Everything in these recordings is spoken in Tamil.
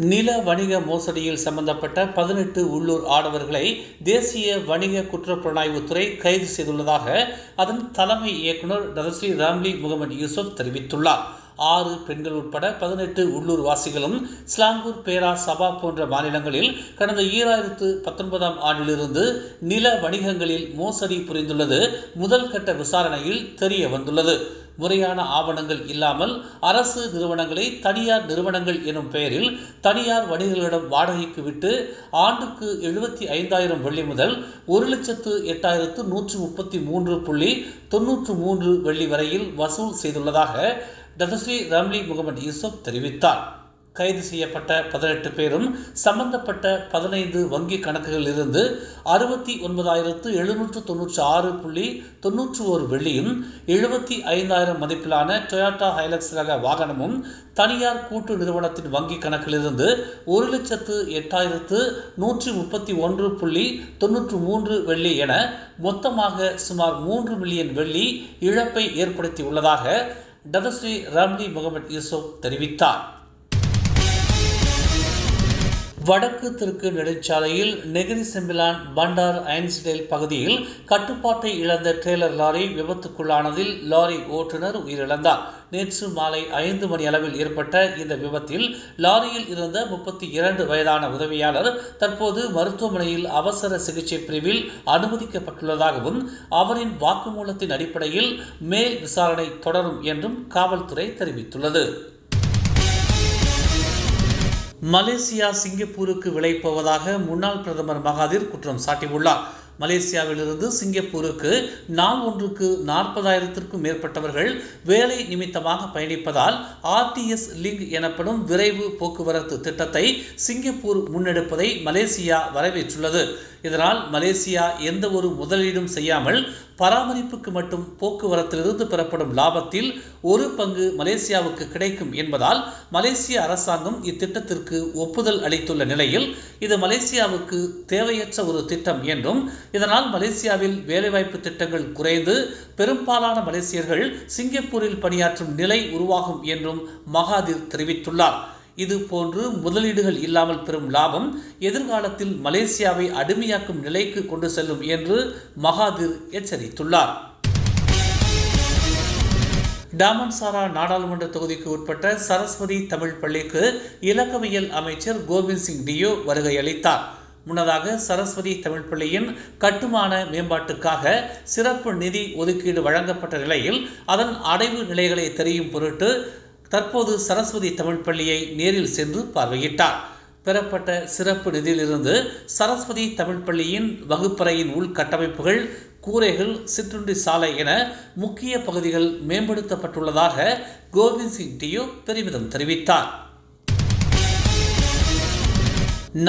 நில வணிக மோசடியில் சம்பந்தப்பட்ட 18 உள்ளூர் ஆடவர்களை தேசிய வணிக குற்றப்புலனாய்வுத்துறை கைது செய்துள்ளதாக அதன் தலைமை இயக்குநர் டதஸ்ரீ ராம்லி முகமது யூசுப் தெரிவித்துள்ளார். 6 பெண்கள் உட்பட 18 உள்ளூர் வாசிகளும் ஸ்லாங்கூர், பேரா, சபா போன்ற மாநிலங்களில் கடந்த 2019 ஆண்டிலிருந்து நில வணிகங்களில் மோசடி புரிந்துள்ளது முதல் கட்ட விசாரணையில் தெரிய வந்துள்ளது. முறையான ஆவணங்கள் இல்லாமல் அரசு நிறுவனங்களை தனியார் நிறுவனங்கள் எனும் பெயரில் தனியார் வணிகர்களிடம் வாடகைக்கு விட்டு ஆண்டுக்கு 75,000 வெள்ளி முதல் 1,08,133.93 வெள்ளி வரையில் வசூல் செய்துள்ளதாக டதஸ்ரீ ராம்லி முகமது யூசுப் தெரிவித்தார். கைது செய்யப்பட்ட 18 பேரும் சம்பந்தப்பட்ட 15 வங்கி கணக்குகளில் இருந்து 69,796.91 வெள்ளியும் 75,000 மதிப்பிலான டொயோட்டா ஹைலக்ஸ் ரக வாகனமும் தனியார் கூட்டு நிறுவனத்தின் வங்கி கணக்கிலிருந்து 1,08,131.93 வெள்ளி என மொத்தமாக சுமார் 3 மில்லியன் வெள்ளி இழப்பை ஏற்படுத்தியுள்ளதாக டதஸ்ரீ ராம்லி முகமது யூசுப் தெரிவித்தார். வடக்கு தெற்கு நெடுஞ்சாலையில் நெகிரி செம்பிலான் பண்டார் ஐன்ஸ்டேல் பகுதியில் கட்டுப்பாட்டை இழந்த ட்ரெய்லர் லாரி விபத்துக்குள்ளானதில் லாரி ஓட்டுநர் உயிரிழந்தார். நேற்று மாலை 5 மணி அளவில் ஏற்பட்ட இந்த விபத்தில் லாரியில் இருந்த 32 வயதான உதவியாளர் தற்போது மருத்துவமனையில் அவசர சிகிச்சை பிரிவில் அனுமதிக்கப்பட்டுள்ளதாகவும் அவரின் வாக்குமூலத்தின் அடிப்படையில் மேல் விசாரணை தொடரும் என்றும் காவல்துறை தெரிவித்துள்ளது. மலேசியா சிங்கப்பூருக்கு விலைப்போவதாக முன்னாள் பிரதமர் மகாதிர் குற்றம் சாட்டியுள்ளார். மலேசியாவிலிருந்து சிங்கப்பூருக்கு நாள் ஒன்றுக்கு 40,000க்கும் மேற்பட்டவர்கள் வேலை நிமித்தமாக பயணிப்பதால் RTS லிங்க் எனப்படும் விரைவு போக்குவரத்து திட்டத்தை சிங்கப்பூர் முன்னெடுப்பதை மலேசியா வரவேற்றுள்ளது. இதனால் மலேசியா எந்த ஒரு முதலீடும் செய்யாமல் பராமரிப்புக்கு மட்டும் போக்குவரத்திலிருந்து பெறப்படும் லாபத்தில் ஒரு பங்கு மலேசியாவுக்கு கிடைக்கும் என்பதால் மலேசிய அரசாங்கம் இத்திட்டத்திற்கு ஒப்புதல் அளித்துள்ள நிலையில் இது மலேசியாவுக்கு தேவையற்ற ஒரு திட்டம் என்றும் இதனால் மலேசியாவில் வேலைவாய்ப்பு திட்டங்கள் குறைந்து பெரும்பாலான மலேசியர்கள் சிங்கப்பூரில் பணியாற்றும் நிலை உருவாகும் என்றும் மகாதிர் தெரிவித்துள்ளார். இது போன்று முதலீடுகள் இல்லாமல் பெறும் லாபம் எதிர்காலத்தில் மலேசியாவை அடிமையாக்கும் நிலைக்கு கொண்டு செல்லும் என்று மகாதிர் எச்சரித்துள்ளார். டாமன்சாரா நாடாளுமன்ற தொகுதிக்கு உட்பட்ட சரஸ்வதி தமிழ் பள்ளிக்கு இலக்கவியல் அமைச்சர் கோவிந்த் சிங் டியோ வருகை அளித்தார். முன்னதாக சரஸ்வதி தமிழ் பள்ளியின் கட்டுமான மேம்பாட்டுக்காக சிறப்பு நிதி ஒதுக்கீடு வழங்கப்பட்ட நிலையில் அதன் அடைவு நிலைகளை தெரியும் பொருட்டு தற்போது சரஸ்வதி தமிழ் பள்ளியை நேரில் சென்று பார்வையிட்டார். பெறப்பட்ட சிறப்பு நிதியிலிருந்து சரஸ்வதி தமிழ் பள்ளியின் வகுப்பறையின் உள்கட்டமைப்புகள், கூரைகள், சிற்றுண்டி சாலை என முக்கிய பகுதிகள் மேம்படுத்தப்பட்டுள்ளதாக கோவிந்த் சிங் டியோ பெருமிதம் தெரிவித்தார்.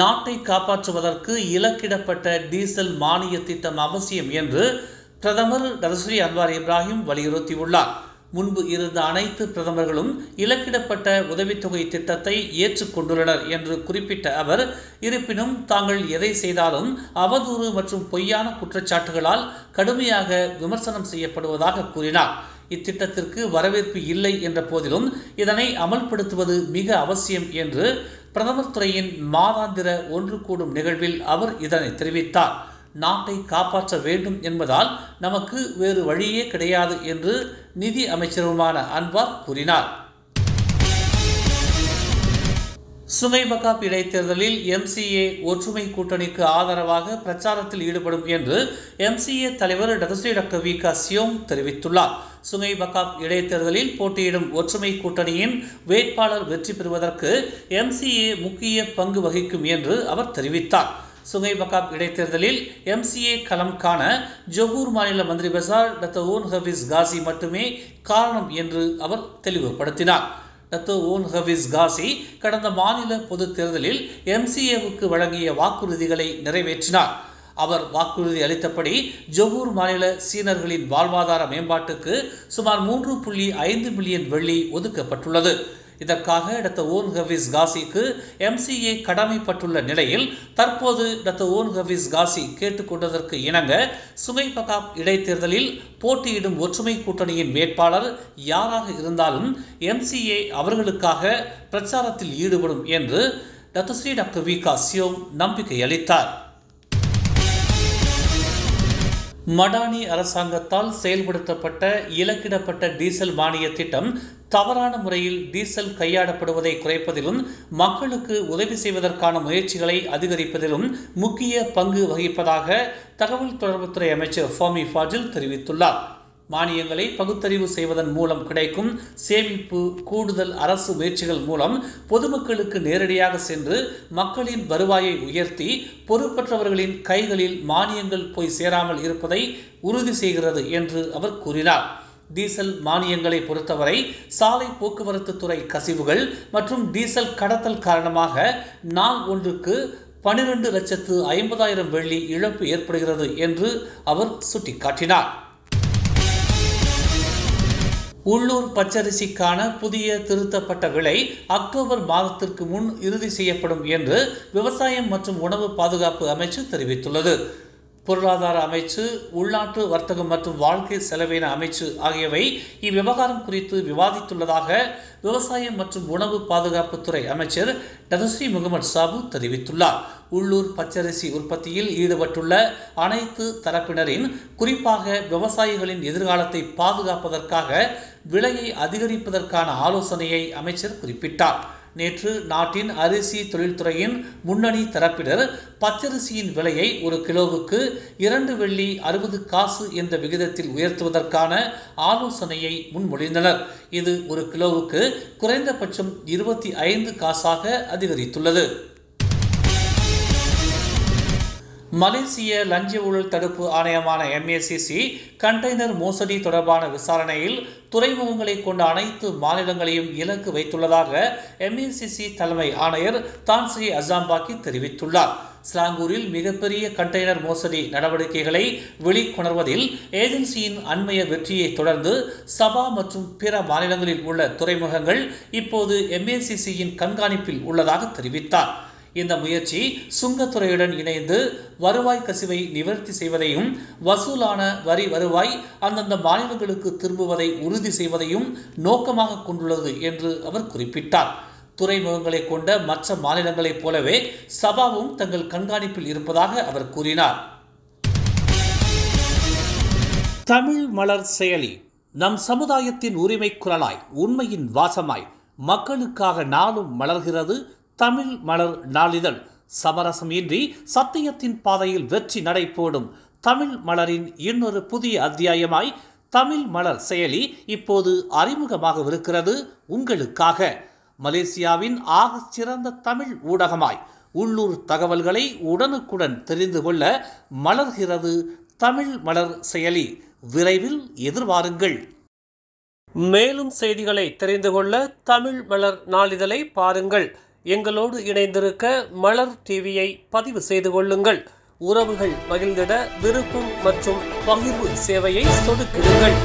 நாட்டை காப்பாற்றுவதற்கு இலக்கிடப்பட்ட டீசல் மானிய திட்டம் அவசியம் என்று பிரதமர் டதஸ்ரீ அன்வார் இப்ராஹிம் வலியுறுத்தியுள்ளார். முன்பு இருந்த அனைத்து பிரதமர்களும் இலக்கிடப்பட்ட உதவித்தொகை திட்டத்தை ஏற்றுக்கொண்டுள்ளனர் என்று குறிப்பிட்ட அவர், இருப்பினும் தாங்கள் எதை செய்தாலும் அவதூறு மற்றும் பொய்யான குற்றச்சாட்டுகளால் கடுமையாக விமர்சனம் செய்யப்படுவதாக கூறினார். இத்திட்டத்திற்கு வரவேற்பு இல்லை என்ற போதிலும் இதனை அமல்படுத்துவது மிக அவசியம் என்று பிரதமர் துறையின் மாதாந்திர ஒன்று கூடும் நிகழ்வில் அவர் இதனை தெரிவித்தார். நாட்டை காப்பாற்ற வேண்டும் என்பதால் நமக்கு வேறு வழியே கிடையாது என்று நிதி அமைச்சருமான அன்வார் கூறினார். சுங்கை பக்காப் இடைத்தேர்தலில் MCA ஒற்றுமை கூட்டணிக்கு ஆதரவாக பிரச்சாரத்தில் ஈடுபடும் என்று MCA தலைவர் டதஸ்ரீ டாக்டர் VK சியோங் தெரிவித்துள்ளார். சுங்கை பக்காப் இடைத்தேர்தலில் போட்டியிடும் ஒற்றுமை கூட்டணியின் வேட்பாளர் வெற்றி பெறுவதற்கு MCA முக்கிய பங்கு வகிக்கும் என்று அவர் தெரிவித்தார். சுங்கை பக்காப் இடைத்தேர்தலில் MCA களம் காண ஜொகூர் மாநில மந்திரி பசார் டாக்டர் ஓன் ஹபீஸ் காசி மட்டுமே காரணம் என்று அவர் தெளிவுபடுத்தினார். டாக்டர் ஓன் ஹபீஸ் காசி கடந்த மாநில பொது தேர்தலில் MCAவுக்கு வழங்கிய வாக்குறுதிகளை நிறைவேற்றினார். அவர் வாக்குறுதி அளித்தபடி ஜொகூர் மாநில சீனர்களின் வாழ்வாதார மேம்பாட்டுக்கு சுமார் 3.5 மில்லியன் வெள்ளி ஒதுக்கப்பட்டுள்ளது. இதற்காக டாக்டர் ஓன் ஹபீஸ் காசிக்கு MCA கடமைப்பட்டுள்ள நிலையில் தற்போது டாக்டர் ஓன் ஹபீஸ் காசி கேட்டுக்கொண்டதற்கு இணங்க சுங்கை பக்காப் இடைத்தேர்தலில் போட்டியிடும் ஒற்றுமை கூட்டணியின் வேட்பாளர் யாராக இருந்தாலும் MCA அவர்களுக்காக பிரச்சாரத்தில் ஈடுபடும் என்று டத்தஸ்ரீ டாக்டர் வி.க. சியோங் நம்பிக்கை அளித்தார். மடானி அரசாங்கத்தால் செயல்படுத்தப்பட்ட இலக்கிடப்பட்ட டீசல் மானிய திட்டம் தவறான முறையில் டீசல் கையாடப்படுவதை குறைப்பதிலும் மக்களுக்கு உதவி செய்வதற்கான முயற்சிகளை அதிகரிப்பதிலும் முக்கிய பங்கு வகிப்பதாக தகவல் தொடர்புத்துறை அமைச்சர் ஃபாமி ஃபாஜில் தெரிவித்துள்ளார். மானியங்களை பகுத்தறிவு செய்வதன் மூலம் கிடைக்கும் சேமிப்பு கூடுதல் அரசு முயற்சிகள் மூலம் பொதுமக்களுக்கு நேரடியாக சென்று மக்களின் வருவாயை உயர்த்தி பொறுப்பற்றவர்களின் கைகளில் மானியங்கள் போய் சேராமல் இருப்பதை உறுதி செய்கிறது என்று அவர் கூறினார். டீசல் மானியங்களை பொறுத்தவரை சாலை போக்குவரத்து துறை கசிவுகள் மற்றும் டீசல் கடத்தல் காரணமாக நாள் ஒன்றுக்கு 12,50,000 வெள்ளி இழப்பு ஏற்படுகிறது என்று அவர் சுட்டிக்காட்டினார். உள்ளூர் பச்சரிசிக்கான புதிய திருத்தப்பட்ட விலை அக்டோபர் மாதத்திற்கு முன் இறுதி செய்யப்படும் என்று விவசாயம் மற்றும் உணவு பாதுகாப்பு அமைச்சு தெரிவித்துள்ளது. பொருளாதார அமைச்சு, உள்நாட்டு வர்த்தகம் மற்றும் வாழ்க்கை செலவின அமைச்சு ஆகியவை இவ்விவகாரம் குறித்து விவாதித்துள்ளதாக விவசாயம் மற்றும் உணவு பாதுகாப்புத்துறை அமைச்சர் டதஸ்ரீ முகமது சாபு தெரிவித்துள்ளார். உள்ளூர் பச்சரிசி உற்பத்தியில் ஈடுபட்டுள்ள அனைத்து தரப்பினரின், குறிப்பாக விவசாயிகளின் எதிர்காலத்தை பாதுகாப்பதற்காக விலையை அதிகரிப்பதற்கான ஆலோசனையை அமைச்சர் குறிப்பிட்டார். நேற்று நாட்டின் அரிசி தொழில்துறையின் முன்னணி தரப்பினர் பச்சரிசியின் விலையை ஒரு கிலோவுக்கு 2 வெள்ளி 60 காசு என்ற விகிதத்தில் உயர்த்துவதற்கான ஆலோசனையை முன்மொழிந்தனர். இது ஒரு கிலோவுக்கு குறைந்தபட்சம் 25 காசாக அதிகரித்துள்ளது. மலேசிய லஞ்ச ஊழல் தடுப்பு ஆணையமான MACC கண்டெய்னர் மோசடி தொடர்பான விசாரணையில் துறைமுகங்களை கொண்ட அனைத்து மாநிலங்களையும் இலக்கு வைத்துள்ளதாக MACC தலைமை ஆணையர் தான் ஸ்ரீ அசாம்பாக்கி தெரிவித்துள்ளார். ஸ்லாங்கூரில் மிகப்பெரிய கண்டெய்னர் மோசடி நடவடிக்கைகளை வெளிக்கொணர்வதில் ஏஜென்சியின் அண்மைய வெற்றியை தொடர்ந்து சபா மற்றும் பிற மாநிலங்களில் உள்ள துறைமுகங்கள் இப்போது MACCயின் கண்காணிப்பில் உள்ளதாக தெரிவித்தார். இந்த முயற்சி சுங்கத்துறையுடன் இணைந்து வருவாய் கசிவை நிவர்த்தி செய்வதையும் வசூலான வரி வருவாய் அந்தந்த மாநிலங்களுக்கு திரும்புவதை உறுதி செய்வதையும் நோக்கமாக கொண்டுள்ளது என்று அவர் குறிப்பிட்டார். துறைமுகங்களை கொண்ட மற்ற மாநிலங்களைப் போலவே சபாவும் தங்கள் கண்காணிப்பில் இருப்பதாக அவர் கூறினார். தமிழ் மலர் செயலி நம் சமுதாயத்தின் உரிமை குரலாய், உண்மையின் வாசமாய், மக்களுக்காக நாளும் மலர்கிறது தமிழ் மலர் நாளிதழ். சமரசம் இன்றி சத்தியத்தின் பாதையில் வெற்றி நடை போடும் தமிழ் மலரின் இன்னொரு புதிய அத்தியாயமாய் தமிழ் மலர் செயலி இப்போது அறிமுகமாகவிருக்கிறது உங்களுக்காக. மலேசியாவின் ஆகச் சிறந்த தமிழ் ஊடகமாய் உள்ளூர் தகவல்களை உடனுக்குடன் தெரிந்து கொள்ள மலர்கிறது தமிழ் மலர் செயலி. விரைவில் எதிர்பாருங்கள். மேலும் செய்திகளை தெரிந்து கொள்ள தமிழ் மலர் நாளிதழை பாருங்கள். எங்களோடு இணைந்திருக்க மலர் டிவியை பதிவு செய்து கொள்ளுங்கள். உறவுகள் மகிழ்ந்திட விருப்பம் மற்றும் பகிர்வு சேவையை சொடுக்கிடுங்கள்.